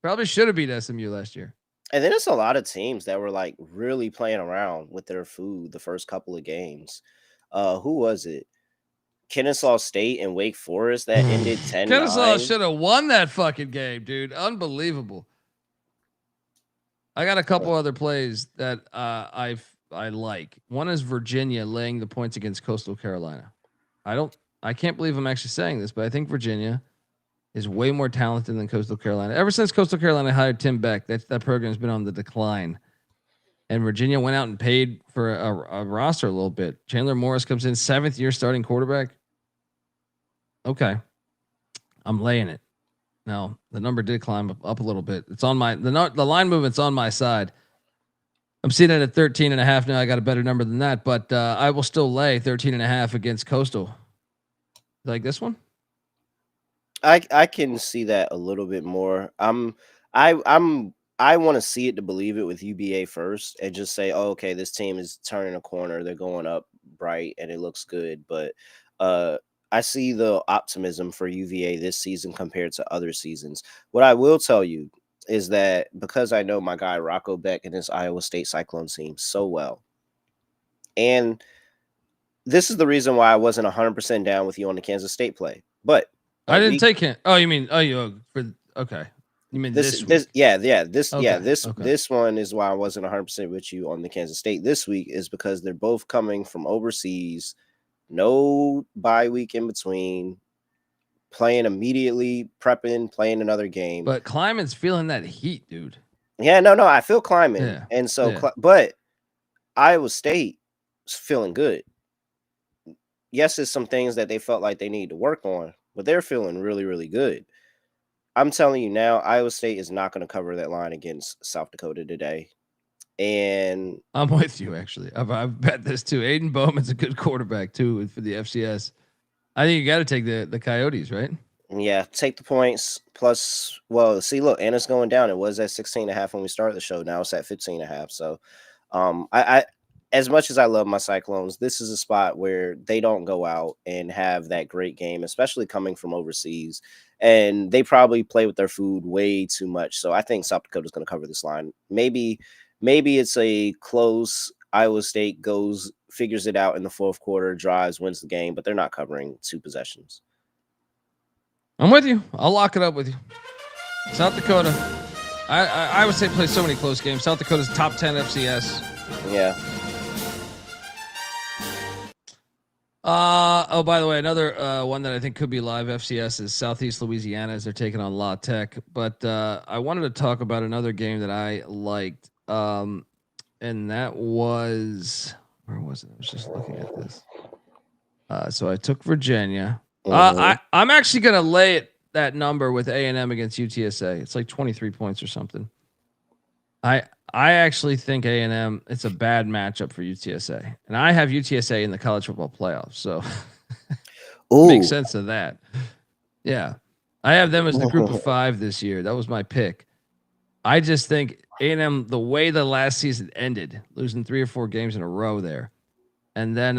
Probably should have beat SMU last year. And then it's a lot of teams that were like really playing around with their food the first couple of games. Who was it? Kennesaw State and Wake Forest that ended 10-9. Kennesaw should have won that fucking game, dude. Unbelievable. I got a couple other plays that I like. One is Virginia laying the points against Coastal Carolina. I can't believe I'm actually saying this, but I think Virginia is way more talented than Coastal Carolina. Ever since Coastal Carolina hired Tim Beck, that program's been on the decline. And Virginia went out and paid for a roster a little bit. Chandler Morris comes in 7th year starting quarterback. Okay. I'm laying it. Now, the number did climb up a little bit. It's on the line movement's on my side. I'm seeing it at 13.5 now. I got a better number than that, but I will still lay 13.5 against Coastal. Like this one? I can see that a little bit more. I want to see it to believe it with UBA first and just say, oh, okay, this team is turning a corner. They're going up bright and it looks good. But I see the optimism for UVA this season compared to other seasons. What I will tell you is that because I know my guy Rocco Beck and his Iowa State Cyclone team so well, and this is the reason why I wasn't 100% down with you on the Kansas State play. But I didn't take him. Oh, you mean okay. You mean this one is why I wasn't 100% with you on the Kansas State this week is because they're both coming from overseas, no bye week in between, playing immediately, prepping, playing another game. But Kleiman's feeling that heat, dude. Yeah, no, I feel Kleiman. Yeah. And so, but Iowa State is feeling good. Yes, there's some things that they felt like they need to work on, but they're feeling really, really good. I'm telling you now, Iowa State is not going to cover that line against South Dakota today. And I'm with you, actually. I've bet this too. Aiden Bowman's a good quarterback too for the FCS. I think you got to take the Coyotes, right? Yeah, take the points plus. Well, see, look, and it's going down. It was at 16.5 when we started the show. Now it's at 15.5. So, I as much as I love my Cyclones, this is a spot where they don't go out and have that great game, especially coming from overseas. And they probably play with their food way too much. So I think South Dakota's going to cover this line. Maybe it's a close. Iowa State figures it out in the fourth quarter, drives, wins the game, but they're not covering 2 possessions. I'm with you. I'll lock it up with you. South Dakota. I would say play so many close games. South Dakota's top 10 FCS. Yeah. Oh, by the way, another one that I think could be live FCS is Southeast Louisiana as they're taking on La Tech. But I wanted to talk about another game that I liked. And that was, where was it? I was just looking at this. So I took Virginia. I'm actually going to lay that number with A&M against UTSA. It's like 23 points or something. I actually think A&M, it's a bad matchup for UTSA. And I have UTSA in the college football playoffs. So makes sense of that. Yeah. I have them as the group of 5 this year. That was my pick. I just think A&M, the way the last season ended, losing 3 or 4 games in a row there. And then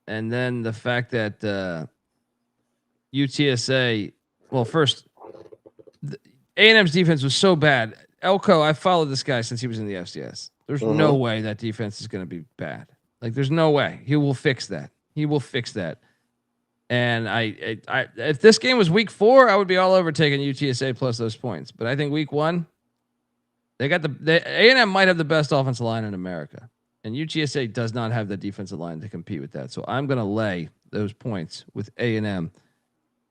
the fact that UTSA, well, first, A&M's defense was so bad. Elko, I followed this guy since he was in the FCS. There's no way that defense is going to be bad. Like, there's no way. He will fix that. And I if this game was week 4, I would be all over taking UTSA plus those points. But I think week 1, they got A&M might have the best offensive line in America. And UTSA does not have the defensive line to compete with that. So I'm going to lay those points with A&M.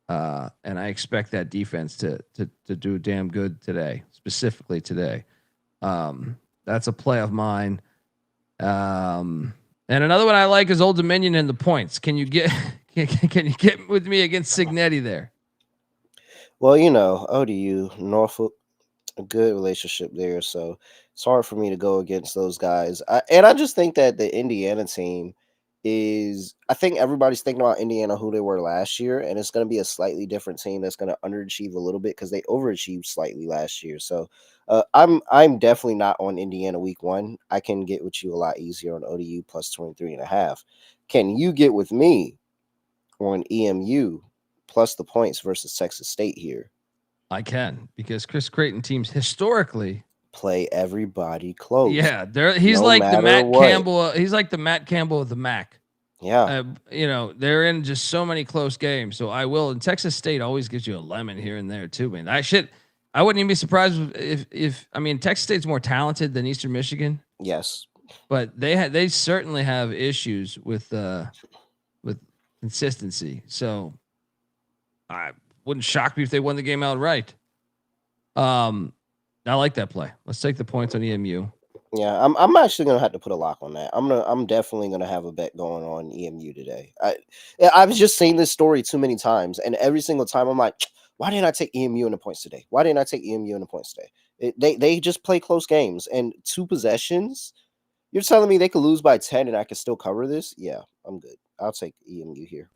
And I expect that defense to do damn good today, specifically today. That's a play of mine. And another one I like is Old Dominion and the points. Can you get with me against Signetti there? Well, ODU, Norfolk, a good relationship there. So it's hard for me to go against those guys. And I just think that the Indiana team I think everybody's thinking about Indiana who they were last year, and it's going to be a slightly different team that's going to underachieve a little bit because they overachieved slightly last year. So I'm definitely not on Indiana week 1. I can get with you a lot easier on ODU plus 23.5. Can you get with me on EMU plus the points versus Texas State here? I can, because Chris Creighton teams historically play everybody close. Yeah, he's no like the Matt what. Campbell. He's like the Matt Campbell of the MAC. Yeah, they're in just so many close games. So I will. And Texas State always gives you a lemon here and there too, man. I wouldn't even be surprised if Texas State's more talented than Eastern Michigan. Yes, but they certainly have issues with consistency. So I wouldn't shock me if they won the game outright. I like that play. Let's take the points on EMU. Yeah, I'm actually gonna have to put a lock on that. I'm definitely gonna have a bet going on EMU today. I've just seen this story too many times, and every single time I'm like, why didn't I take EMU in the points today? Why didn't I take EMU in the points today? They just play close games and 2 possessions. You're telling me they could lose by 10 and I can still cover this? Yeah, I'm good. I'll take EMU here.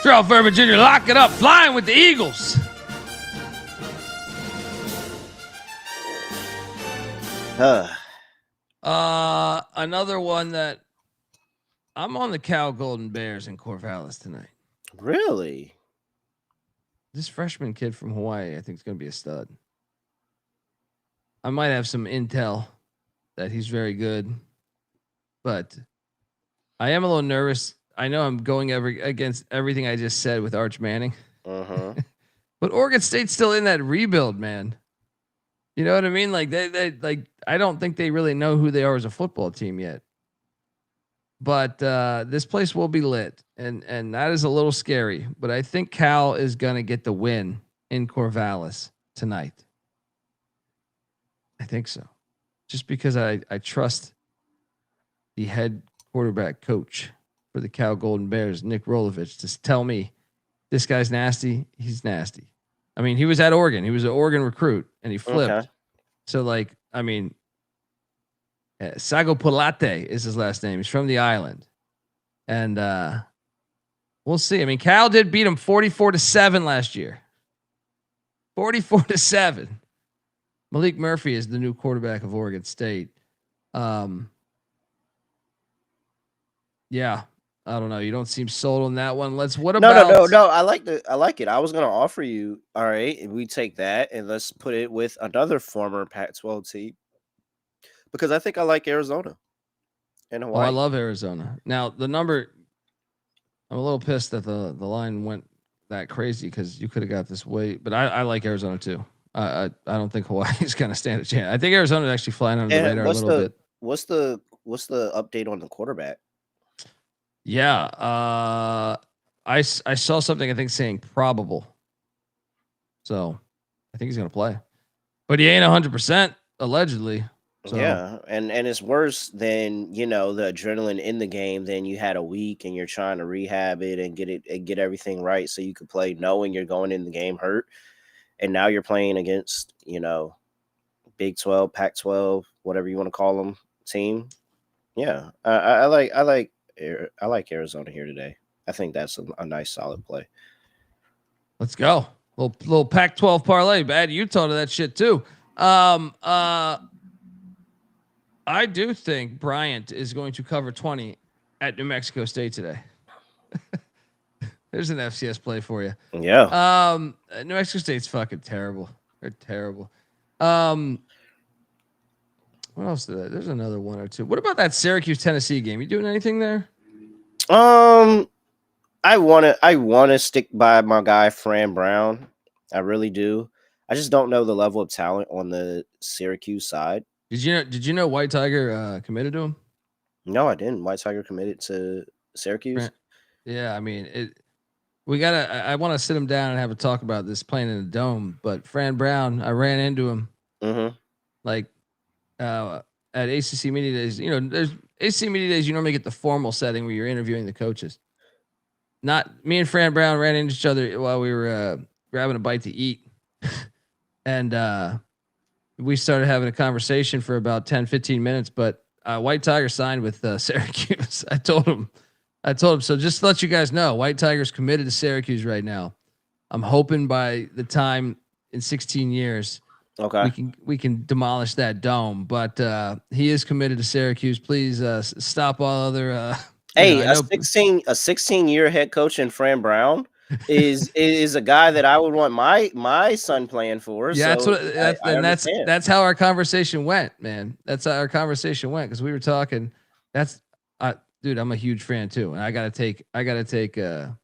Terrell Fairman Jr. lock it up, flying with the Eagles. Another one that I'm on the Cal Golden Bears in Corvallis tonight. Really? This freshman kid from Hawaii, I think, is going to be a stud. I might have some intel that he's very good, but I am a little nervous. I know I'm going against everything I just said with Arch Manning, but Oregon State's still in that rebuild, man. You know what I mean? Like they I don't think they really know who they are as a football team yet. But this place will be lit, and that is a little scary. But I think Cal is gonna get the win in Corvallis tonight. I think so, just because I trust the head quarterback coach for the Cal Golden Bears, Nick Rolovich, to tell me this guy's nasty. He's nasty. I mean, he was at Oregon. He was an Oregon recruit, and he flipped. Okay. So, like, I mean, Sago Pilate is his last name. He's from the island. And we'll see. I mean, Cal did beat him 44-7 last year. 44-7. Malik Murphy is the new quarterback of Oregon State. Yeah. I don't know. You don't seem sold on that one. What about No. I like it. I was gonna offer you, all right, we take that and let's put it with another former Pac-12 team. Because I think I like Arizona and Hawaii. Oh, I love Arizona. Now the number, I'm a little pissed that the line went that crazy because you could have got this way, but I like Arizona too. I don't think Hawaii's gonna stand a chance. I think Arizona's actually flying under the radar a little bit. What's the update on the quarterback? Yeah, I saw something I think saying probable, so I think he's gonna play, but he ain't 100% allegedly. So. Yeah, and it's worse than the adrenaline in the game. Then you had a week and you're trying to rehab it and get everything right so you could play knowing you're going in the game hurt, and now you're playing against Big 12, Pac-12, whatever you want to call them team. Yeah, I like Arizona here today. I think that's a nice solid play. Let's go. Little Pac-12 parlay. Add Utah to that shit too. I do think Bryant is going to cover 20 at New Mexico State today. There's an FCS play for you. Yeah. New Mexico State's fucking terrible. They're terrible. What else did there's another one or two. What about that Syracuse Tennessee game? You doing anything there? I wanna stick by my guy Fran Brown. I really do. I just don't know the level of talent on the Syracuse side. Did you know White Tiger committed to him? No, I didn't. White Tiger committed to Syracuse. Yeah, I mean I want to sit him down and have a talk about this playing in the dome. But Fran Brown, I ran into him. Like at ACC Media Days. There's ACC Media Days. You normally get the formal setting where you're interviewing the coaches. Not me and Fran Brown ran into each other while we were grabbing a bite to eat, and we started having a conversation for about 10-15 minutes. But White Tiger signed with Syracuse. I told him. So just to let you guys know, White Tiger's committed to Syracuse right now. I'm hoping by the time in 16 years, we can demolish that dome. But he is committed to Syracuse. Please stop all other. Hey, a 16-year head coach in Fran Brown is a guy that I would want my son playing for. Yeah, so that's how our conversation went, man. That's how our conversation went because we were talking. Dude, I'm a huge fan too, and I gotta take the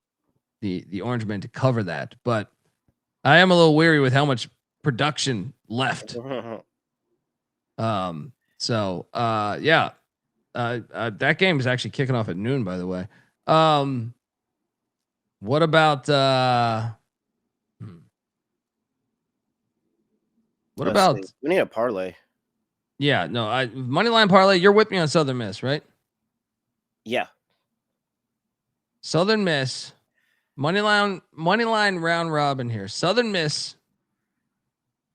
Orange Men to cover that. But I am a little weary with how much production left. So, yeah, that game is actually kicking off at noon, by the way. What about what Let's see. about We need a parlay. yeah, no, money line parlay, you're with me on Southern Miss, right? Yeah. Southern Miss. Money line round robin here. Southern Miss.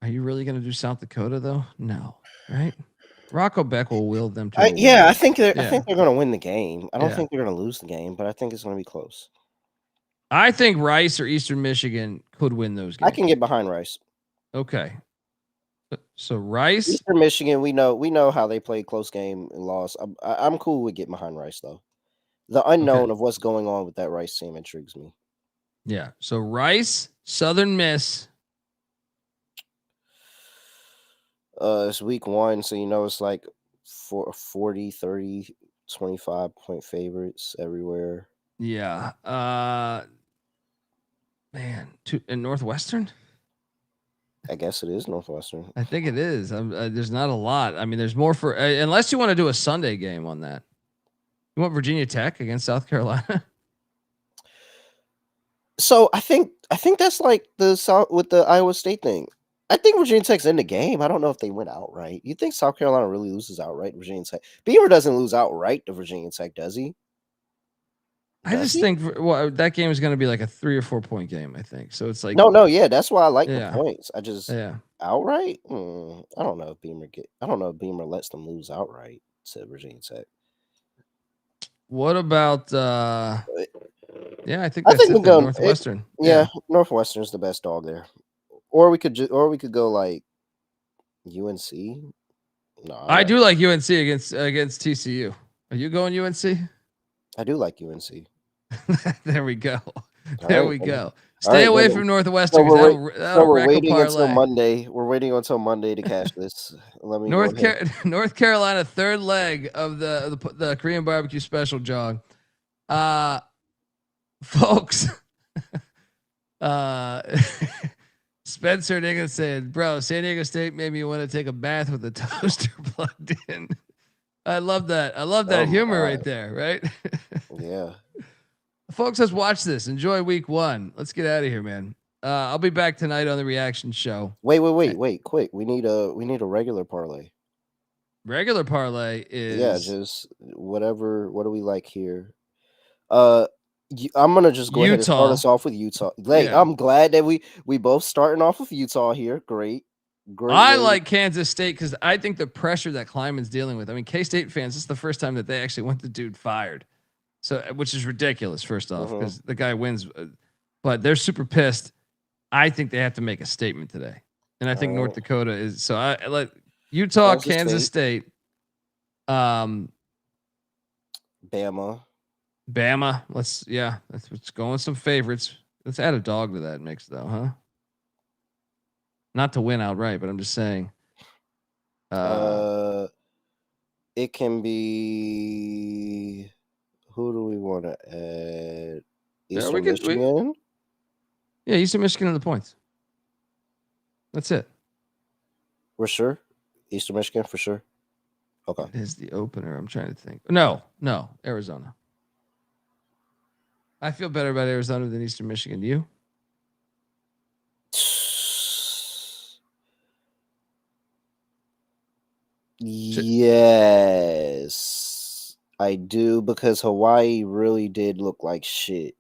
Are you really going to do South Dakota though? No, right? Rocco Beck will will them to a win. I think they're Yeah. going to win the game. I don't Yeah. think they're going to lose the game, but I think it's going to be close. I think Rice or Eastern Michigan could win those games. I can get behind Rice. Okay. So Rice, Eastern Michigan, we know how they played close game and lost. I'm cool with getting behind Rice though. The unknown of what's going on with that Rice team intrigues me. Yeah. So Rice, Southern Miss. It's week 1, so it's like 40, 30, 25 point favorites everywhere. Yeah. Man, in Northwestern? I guess it is Northwestern. I think it is. There's not a lot. I mean, there's more for unless you want to do a Sunday game on that. You want Virginia Tech against South Carolina? So I think that's like the South with the Iowa State thing. I think Virginia Tech's in the game. I don't know if they went outright. You think South Carolina really loses outright to Virginia Tech? Beaver doesn't lose outright to Virginia Tech, does he? I just think that game is going to be like a 3 or 4 point game. I think so. It's like yeah. That's why I like the points. I just outright. I don't know if Beamer lets them lose outright to Virginia Tech. What about? I think I think we go Northwestern. Northwestern's the best dog there. Or we could go like UNC. No, I do like UNC against TCU. Are you going UNC? I do like UNC. There we go. There we go. Stay away from Northwestern. We're waiting until Monday. We're waiting until Monday to cash this. Let me North Carolina, third leg of the Korean barbecue special, John. Folks. Spencer Nigga said, "Bro, San Diego State made me want to take a bath with the toaster plugged in." I love that. I love that humor right there. Right? Yeah. Folks, let's watch this. Enjoy week 1. Let's get out of here, man. I'll be back tonight on the reaction show. Wait, quick. We need a regular parlay. Regular parlay is just whatever. What do we like here? I'm gonna just go ahead and start us off with Utah. I'm glad that we both starting off with Utah here. Great. I like Kansas State because I think the pressure that Kleiman's dealing with. I mean, K-State fans, this is the first time that they actually want the dude fired. So, which is ridiculous, first off, because the guy wins, but they're super pissed. I think they have to make a statement today, and I think North Dakota is. So I let Utah, Kansas State, Bama. Let's go with some favorites. Let's add a dog to that mix, though, huh? Not to win outright, but I'm just saying. It can be. Who do we want to add? Eastern Michigan? Eastern Michigan in the points. That's it. We're sure? Eastern Michigan for sure? Okay. It is the opener. I'm trying to think. No, Arizona. I feel better about Arizona than Eastern Michigan. Do you? Yes. I do, because Hawaii really did look like shit.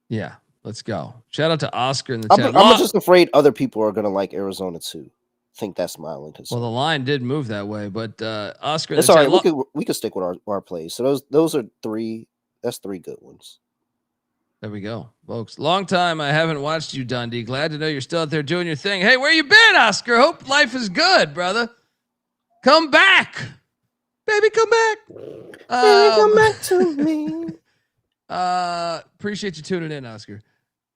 Yeah, let's go. Shout out to Oscar in the chat. I'm just afraid other people are gonna like Arizona too. I think that's my only concern. Well, the line did move that way, but Oscar. It's all right. We could stick with our plays. So those are 3. That's 3 good ones. There we go, folks. Long time I haven't watched you, Dundee. Glad to know you're still out there doing your thing. Hey, where you been, Oscar? Hope life is good, brother. Come back. Baby, come back. Baby, come back to me. Appreciate you tuning in, Oscar.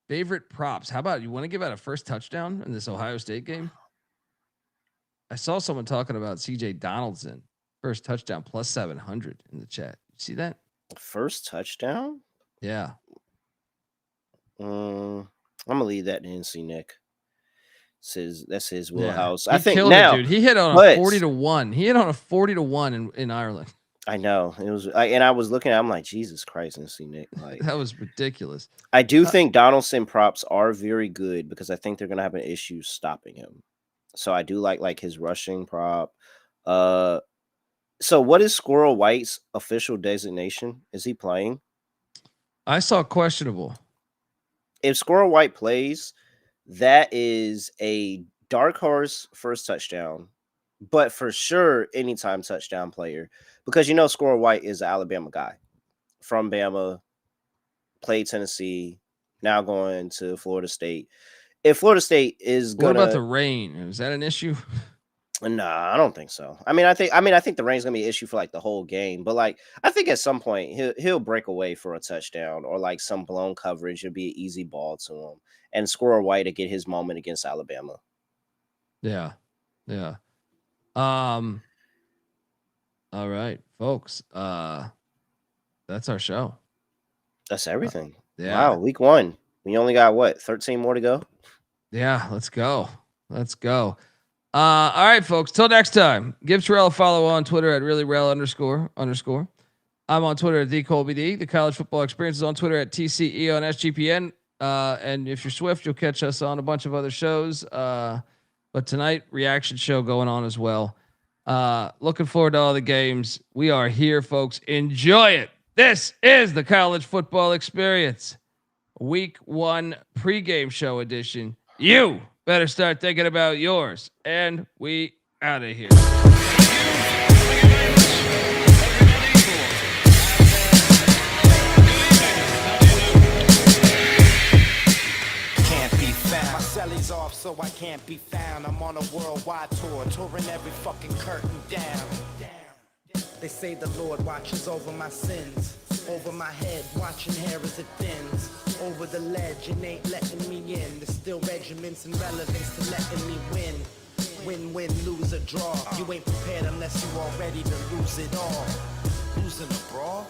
Favorite props. How about you want to give out a first touchdown in this Ohio State game? I saw someone talking about CJ Donaldson. First touchdown plus 700 in the chat. You see that? First touchdown? Yeah. I'm going to leave that to NC Nick. That's his Yeah. wheelhouse. He I think killed now, it, dude. He hit on a but 40-1. He hit on a 40-1 in Ireland. I know it was, and I was looking at. I'm like, Jesus Christ, and see Nick. Like, That was ridiculous. I do think Donaldson props are very good because I think they're gonna have an issue stopping him. So I do like his rushing prop. So what is Squirrel White's official designation? Is he playing? I saw questionable. If Squirrel White plays, that is a dark horse first touchdown, but for sure anytime touchdown player because Squirrel White is an Alabama guy from Bama, played Tennessee, now going to Florida State. If Florida State is What gonna, about the rain? Is that an issue? nah, I don't think so. I think the rain's gonna be an issue for like the whole game, but like I think at some point he'll break away for a touchdown or like some blown coverage. It'll be an easy ball to him, and Squirrel White to get his moment against Alabama. Yeah. All right, folks. That's our show. That's everything. Yeah. Wow, week 1. We only got 13 more to go. Yeah, let's go. All right, folks. Till next time. Give Terrell a follow on Twitter at @reallyrail__. I'm on Twitter at TheColbyD. The College Football Experience is on Twitter at TCE on SGPN. And if you're Swift, you'll catch us on a bunch of other shows. But tonight, reaction show going on as well. Looking forward to all the games. We are here, folks. Enjoy it. This is the College Football Experience, Week 1 pregame show edition. You better start thinking about yours. And we out of here. Celly's off, so I can't be found. I'm on a worldwide tour, touring every fucking curtain down. They say the Lord watches over my sins, over my head, watching hair as it thins. Over the ledge, and ain't letting me in. There's still regiments and relevance to letting me win. Win, lose or draw. You ain't prepared unless you all ready to lose it all. Losing a brawl?